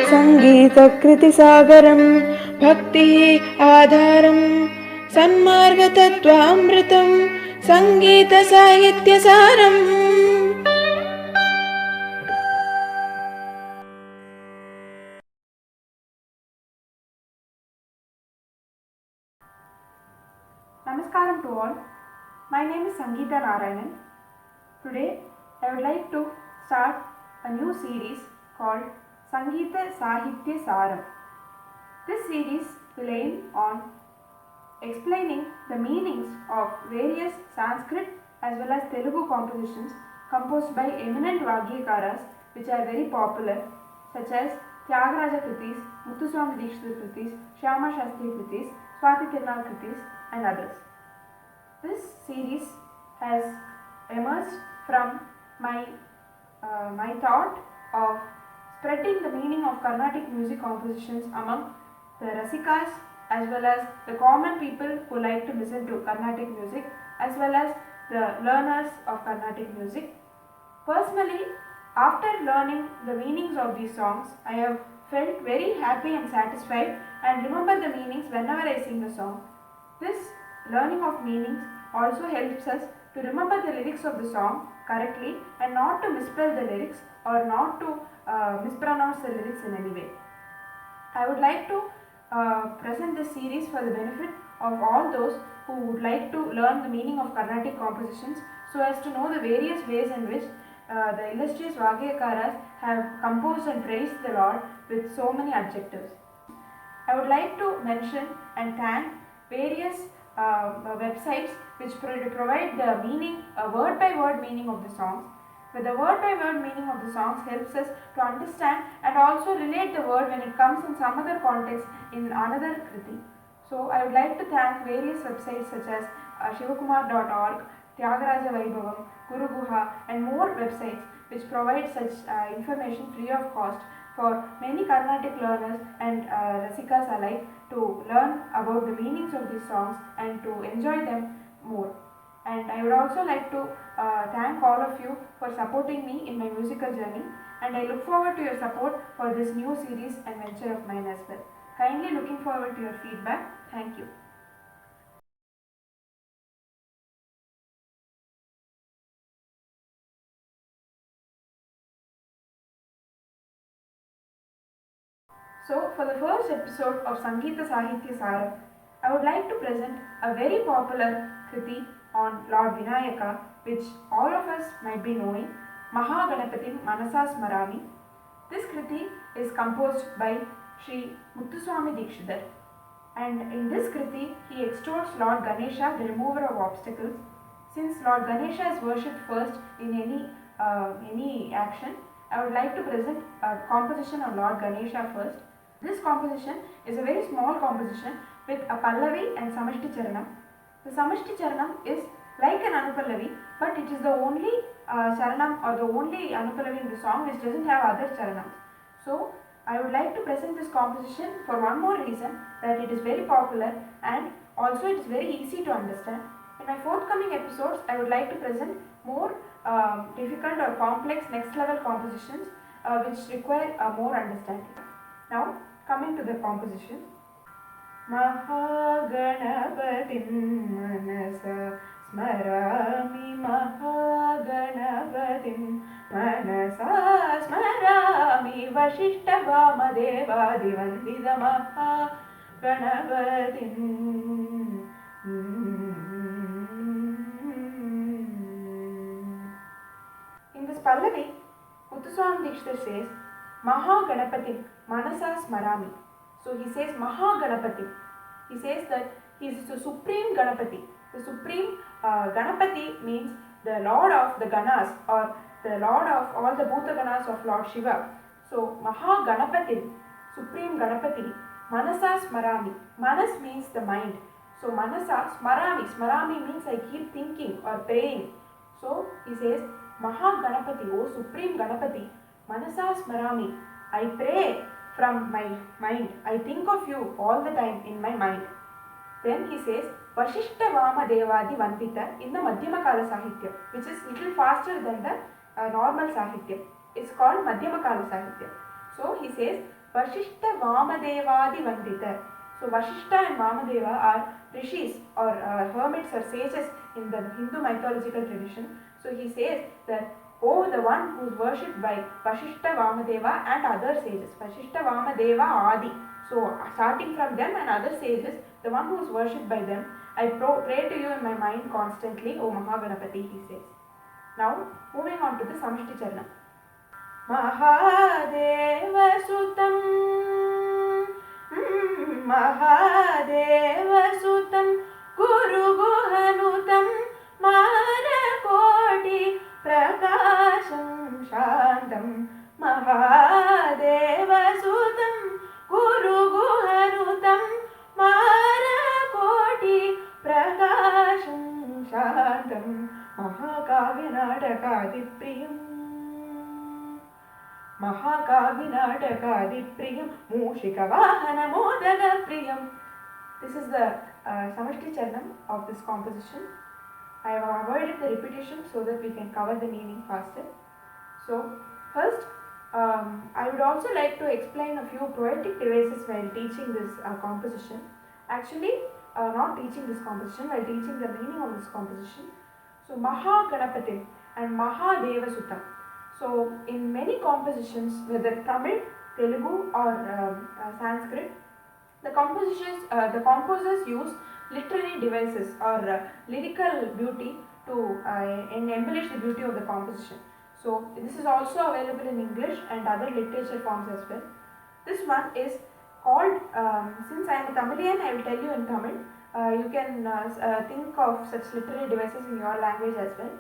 Sangeetha Krithis Bhakti Adharam Sanmarga Tattva Amritam Sangeetha Saahithya Saaram. Namaskaram to all. My name is Sangeetha Narayanan. Today I would like to start a new series called Sangeetha Saahithya Saaram. This series will aim on explaining the meanings of various Sanskrit as well as Telugu compositions composed by eminent Vagyakaras which are very popular, such as Tyagaraja Krithis, Muthuswami Dikshithar Krithis, Shyama Shastri Krithis, Sahithya Krithis and others. This series has emerged from my thought of spreading the meaning of Carnatic music compositions among the Rasikas as well as the common people who like to listen to Carnatic music as well as the learners of Carnatic music. Personally, after learning the meanings of these songs, I have felt very happy and satisfied and remember the meanings whenever I sing the song. This learning of meanings also helps us to remember the lyrics of the song correctly and not to misspell the lyrics or not to mispronounce the lyrics in any way. I would like to present this series for the benefit of all those who would like to learn the meaning of Carnatic compositions so as to know the various ways in which the illustrious Vagyakaras have composed and praised the Lord with so many adjectives. I would like to mention and thank various websites which provide the meaning, word by word meaning of the songs. But the word by word meaning of the songs helps us to understand and also relate the word when it comes in some other context in another kriti. So I would like to thank various websites such as shivakumar.org, Tyagaraja Vaibhavam, Guru Guha and more websites which provide such information free of cost for many Carnatic learners and Rasikas alike to learn about the meanings of these songs and to enjoy them more. And I would also like to thank all of you for supporting me in my musical journey, and I look forward to your support for this new series and venture of mine as well. Kindly looking forward to your feedback. Thank you. So, for the first episode of Sangeetha Saahithya Saaram, I would like to present a very popular kriti on Lord Vinayaka, which all of us might be knowing, Maha Ganapathim Manasa Smarami. This kriti is composed by Sri Muthuswami Dikshithar, and in this kriti he extols Lord Ganesha, the remover of obstacles. Since Lord Ganesha is worshipped first in any action, I would like to present a composition on Lord Ganesha first. This composition is a very small composition with a Pallavi and Samashti Charanam. The Samashti Charanam is like an Anupallavi, but it is the only Charanam or the only Anupallavi in the song which doesn't have other Charanams. So, I would like to present this composition for one more reason, that it is very popular and also it is very easy to understand. In my forthcoming episodes, I would like to present more difficult or complex next level compositions which require more understanding. Now, coming to the composition. Maha Ganapathim Manasa Smarami, Maha Ganapathim Manasa Smarami, Vashishta Vamadeva Divandida Maha Ganapathim. In this Pallavi, Muthuswami Dikshithar says, Maha Ganapathim Manasa Smarami. So he says Maha Ganapathim. He says that he is the supreme Ganapati. The supreme Ganapati means the Lord of the Ganas or the Lord of all the Bhuta Ganas of Lord Shiva. So Maha Ganapathim, supreme Ganapati, Manasa Smarami. Manas means the mind. So Manasa Smarami. Smarami means I keep thinking or praying. So he says Maha Ganapathi, O supreme Ganapati, Manasa Smarami. I pray from my mind. I think of you all the time in my mind. Then he says Vashishta Vama Devadi Vandita in the Madhyamakala Sahithya, which is little faster than the normal Sahithya. It's called Madhyamakala Sahithya. So he says Vashishta Vama Devadi Vandita. So Vashishta and Vamadeva are rishis or hermits or sages in the Hindu mythological tradition. So he says that, oh, the one who is worshipped by Vashishta, Vamadeva and other sages. Vashishta, Vamadeva, Adi. So starting from them and other sages, the one who is worshipped by them, I pray to you in my mind constantly, O Maha Ganapathi, he says. Now, moving on to the Samishti Charanam. Mahadeva Sutam Mahadeva Sutam Guru Guhanutam Marakoti Prakasham Shantam Mahadeva Sutam Guru Guhanutam Marakoti Prakasham Shantam Mahakavinatakaadipriyam Mahakavinatakaadipriyam Mushikavahana Modagapriyam. This is the Samishti Charanam of this composition. I have avoided the repetition so that we can cover the meaning faster. So, first, I would also like to explain a few poetic devices while teaching this composition. Actually, not teaching this composition, while teaching the meaning of this composition. So, Maha Ganapathim and Maha Sutam. So, in many compositions, whether Tamil, Telugu or Sanskrit, the composers use literary devices or lyrical beauty to embellish the beauty of the composition. So, this is also available in English and other literature forms as well. This one is called, since I am a Tamilian, I will tell you in Tamil. You can think of such literary devices in your language as well.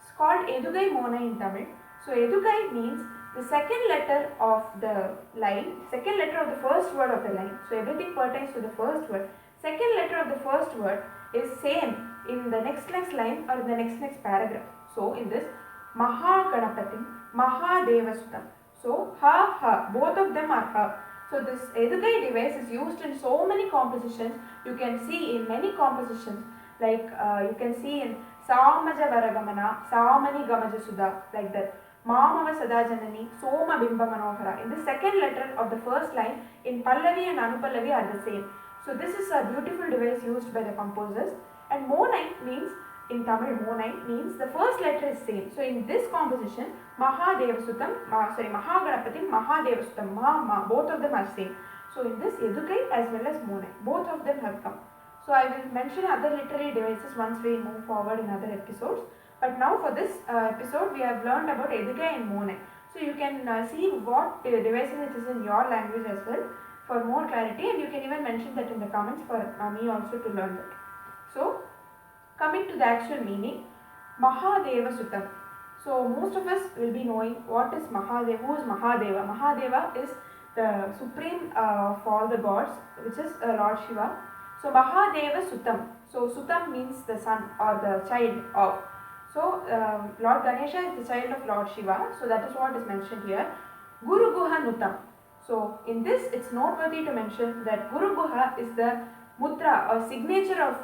It's called Edugai Mona in Tamil. So, Edugai means the second letter of the line, second letter of the first word of the line. So, everything pertains to the first word. Second letter of the first word is same in the next line or in the next paragraph. So, in this Maha Ganapathim, Maha Sutam. So, ha, both of them are ha. So, this Edugai device is used in so many compositions. You can see in many compositions, like you can see in Samaja Varagamana, Samani Gamaja Sudha, like that. Mamava Sadajanani, Soma Bimba Manohara. In the second letter of the first line, in Pallavi and Anupallavi are the same. So, this is a beautiful device used by the composers. And Monai means, in Tamil, Monai means the first letter is same. So, in this composition, Maha Ganapathim, Maha Sutam, both of them are same. So, in this Edugai as well as Monai, both of them have come. So, I will mention other literary devices once we move forward in other episodes. But now for this episode, we have learned about Edugai and Monai. So, you can see what devices it is in your language as well for more clarity, and you can even mention that in the comments for me also to learn that. So, coming to the actual meaning, Mahadeva Sutam. So, most of us will be knowing what is Mahadeva, who is Mahadeva. Mahadeva is the supreme of all the gods, which is Lord Shiva. So, Mahadeva Sutam. So, Sutam means the son or the child of. So, Lord Ganesha is the child of Lord Shiva. So, that is what is mentioned here. Guru Guha Nutam. So, in this, it's noteworthy to mention that Guru Guha is the mudra or signature of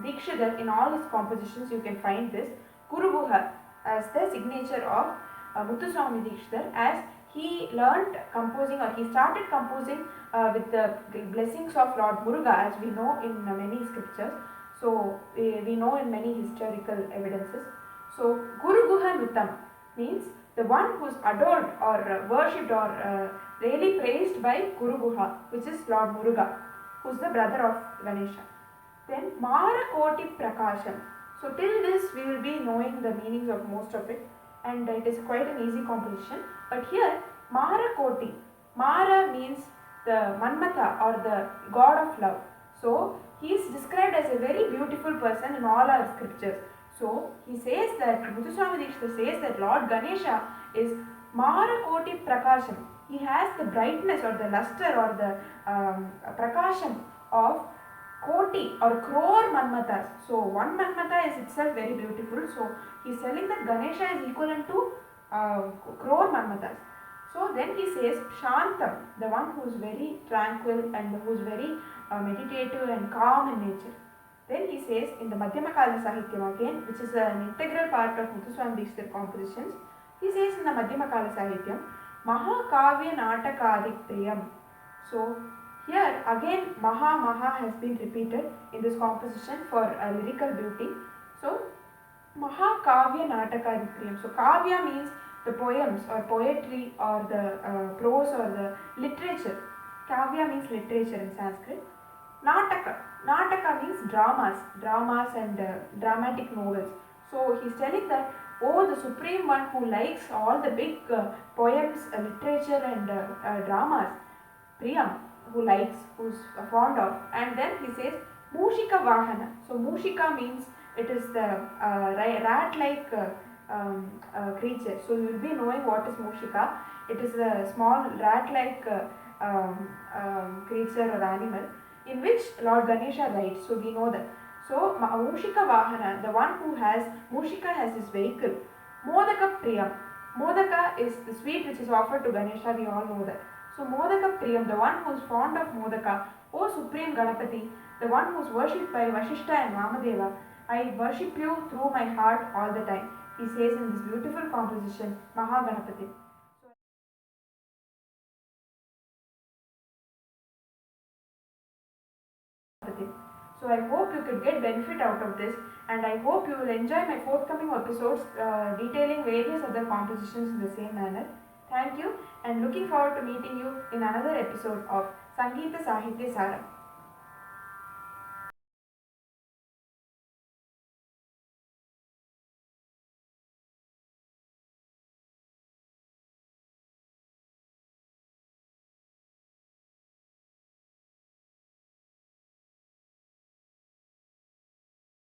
Dikshithar. In all his compositions, you can find this Guru Guha as the signature of Muthuswami Dikshithar, as he learnt composing, or he started composing with the blessings of Lord Muruga, as we know in many scriptures. So, we know in many historical evidences. So, Guru Guha Nutam means the one who is adored or worshipped or really praised by Guru Guha, which is Lord Muruga, who is the brother of Ganesha. Then Mara Koti Prakasham. So, till this we will be knowing the meanings of most of it, and it is quite an easy composition. But here, Mara Koti. Mara means the Manmatha or the god of love. So, he is described as a very beautiful person in all our scriptures. So, he says that, Muthuswami Dikshithar says that Lord Ganesha is Mara Koti Prakasham. He has the brightness or the luster or the Prakasham of Koti or crore Manmathas. So, one Manmatha is itself very beautiful. So, he is telling that Ganesha is equivalent to crore Manmathas. So, then he says Shantam, the one who is very tranquil and who is very meditative and calm in nature. Then he says in the Madhyamakala Sahityam again, which is an integral part of Muthuswami Dikshithar compositions, he says in the Madhyamakala Sahityam, Maha Natakadi Priyam. So here again Maha has been repeated in this composition for lyrical beauty. So Maha Natakadi Priyam. So Kavya means the poems or poetry or the prose or the literature. Kavya means literature in Sanskrit. Nataka means dramas and dramatic novels. So he's telling that, oh, the Supreme One who likes all the big poems, literature and dramas, Priyam, who's fond of. And then he says, Mushika Vahana. So Mushika means it is the rat-like creature. So you will be knowing what is Mushika. It is a small rat-like creature or animal in which Lord Ganesha rides. So we know that. So Mushika Vahana, the one who has Mushika has his vehicle. Modaka Priyam. Modaka is the sweet which is offered to Ganesha. We all know that. So Modaka Priyam, the one who is fond of Modaka, O Supreme Ganapati, the one who is worshipped by Vashishta and Vamadeva, I worship you through my heart all the time. He says in this beautiful composition, Maha Ganapathim. So I hope you could get benefit out of this, and I hope you will enjoy my forthcoming episodes detailing various other compositions in the same manner. Thank you, and looking forward to meeting you in another episode of Sangeetha Saahithya Saaram.